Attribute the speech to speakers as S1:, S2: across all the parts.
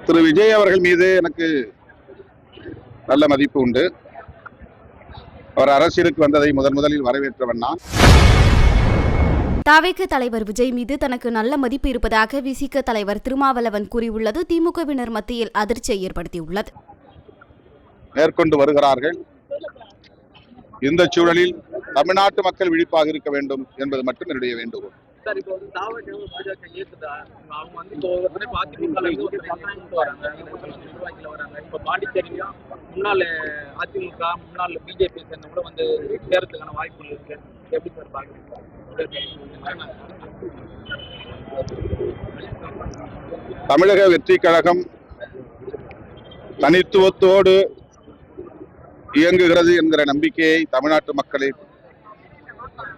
S1: திரு விஜய் அவர்கள் மீது எனக்கு நல்ல மதிப்பு உண்டு. அவர் அரசியலுக்கு வந்ததை முதலில் வரவேற்றவன் நான்.
S2: தவிக தலைவர் விஜய் மீது தனக்கு நல்ல மதிப்பு இருப்பதாக விசிக தலைவர் திருமாவளவன் கூறியுள்ளது திமுகவினர் மத்தியில் அதிர்ச்சியை ஏற்படுத்தியுள்ளது.
S1: மேற்கொண்டு வருகிறார்கள். இந்த சூழலில் தமிழ்நாட்டு மக்கள் விழிப்பாக இருக்க வேண்டும் என்பது மட்டும் என்னுடைய வேண்டுகோள்.
S3: சார், இப்போ வந்து பாஜக ஏத்துதா? அவங்க வந்து இப்போ நிர்வாகிகள் வராங்க. இப்போ பாண்டிச்சேரியும் முன்னாள் அதிமுக முன்னாள் பிஜேபி சேர்ந்த கூட வந்து சேரத்துக்கான வாய்ப்புகள் இருக்கு. எப்படி சார் பாக்குறீங்க?
S1: தமிழக வெற்றி கழகம் தனித்துவத்தோடு இயங்குகிறது என்கிற நம்பிக்கையை தமிழ்நாட்டு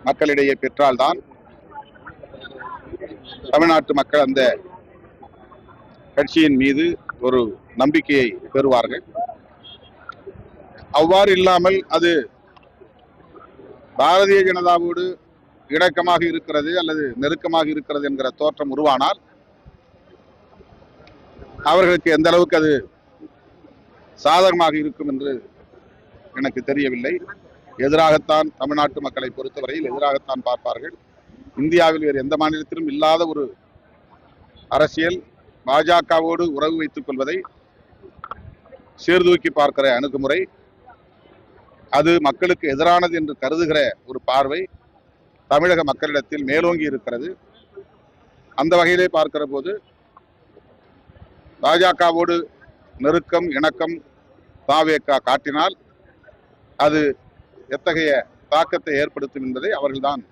S1: மக்களிடையே பெற்றால்தான் தமிழ்நாட்டு மக்கள் அந்த கட்சியின் மீது ஒரு நம்பிக்கையை பெறுவார்கள். அவ்வாறு இல்லாமல் அது பாரதிய ஜனதாவோடு இணக்கமாக இருக்கிறது அல்லது நெருக்கமாக இருக்கிறது என்கிற தோற்றம் உருவானால் அவர்களுக்கு எந்த அளவுக்கு அது சாதகமாக இருக்கும் என்று எனக்கு தெரியவில்லை. எதிராகத்தான் தமிழ்நாட்டு மக்களை பொறுத்தவரையில் எதிராகத்தான் பார்ப்பார்கள். இந்தியாவில் வேறு எந்த மாநிலத்திலும் இல்லாத ஒரு அரசியல் பாஜகவோடு உறவு வைத்துக் கொள்வதை சீர்தூக்கி பார்க்கிற அணுகுமுறை, அது மக்களுக்கு எதிரானது என்று கருதுகிற ஒரு பார்வை தமிழக மக்களிடத்தில் மேலோங்கி இருக்கிறது. அந்த வகையிலே பார்க்கிற போது பாஜகவோடு நெருக்கம் இணக்கம் தாவேகா காட்டினால் அது எத்தகைய தாக்கத்தை ஏற்படுத்தும் என்பதை அவர்கள்தான்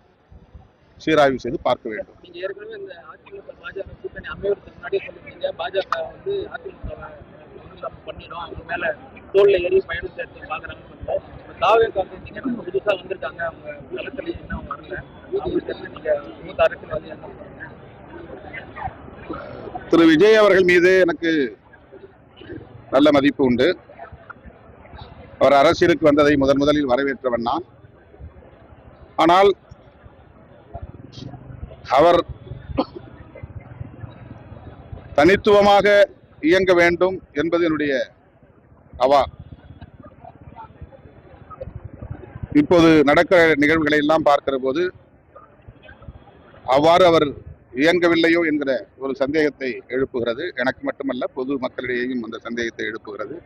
S1: சீராய்வு செய்து பார்க்க வேண்டும்.
S3: நீங்க ஏற்கனவே இந்த அதிமுக பாஜக கூட்டணி அமைவதற்கு முன்னாடியே சொல்லிருக்கீங்க, பாஜக வந்து அதிமுக பண்ணிடும், அவங்க மேல தோல்ல ஏறி பயணம் சேர்த்து பாக்குறாங்க. தாவேகா புதுசா வந்திருக்காங்க, அவங்க களத்துல இன்னும் வரல. அவங்களுக்கு நீங்க மூத்த அரசியல் என்ன சொல்றீங்க?
S1: திரு விஜய் அவர்கள் மீது எனக்கு நல்ல மதிப்பு உண்டு. அவர் அரசியலுக்கு வந்ததை முதலில் வரவேற்றவன் நான். ஆனால் அவர் தனித்துவமாக இயங்க வேண்டும் என்பது என்னுடைய அவா. இப்போது நடக்கிற நிகழ்வுகளை எல்லாம் பார்க்கிற போது அவ்வாறு அவர் இயங்கவில்லையோ என்கிற ஒரு சந்தேகத்தை எழுப்புகிறது. எனக்கு மட்டுமல்ல, பொது மக்களிடையேயும் அந்த சந்தேகத்தை எழுப்புகிறது.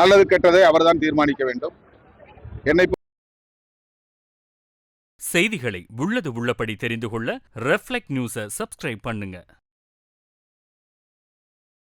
S1: நல்லது கெட்டதை அவர்தான் தீர்மானிக்க வேண்டும். என்னை
S4: செய்திகளை உள்ளது உள்ளபடி தெரிந்து கொள்ள ரெஃப்ளெக்ட் நியூஸை சப்ஸ்கிரைப் பண்ணுங்க.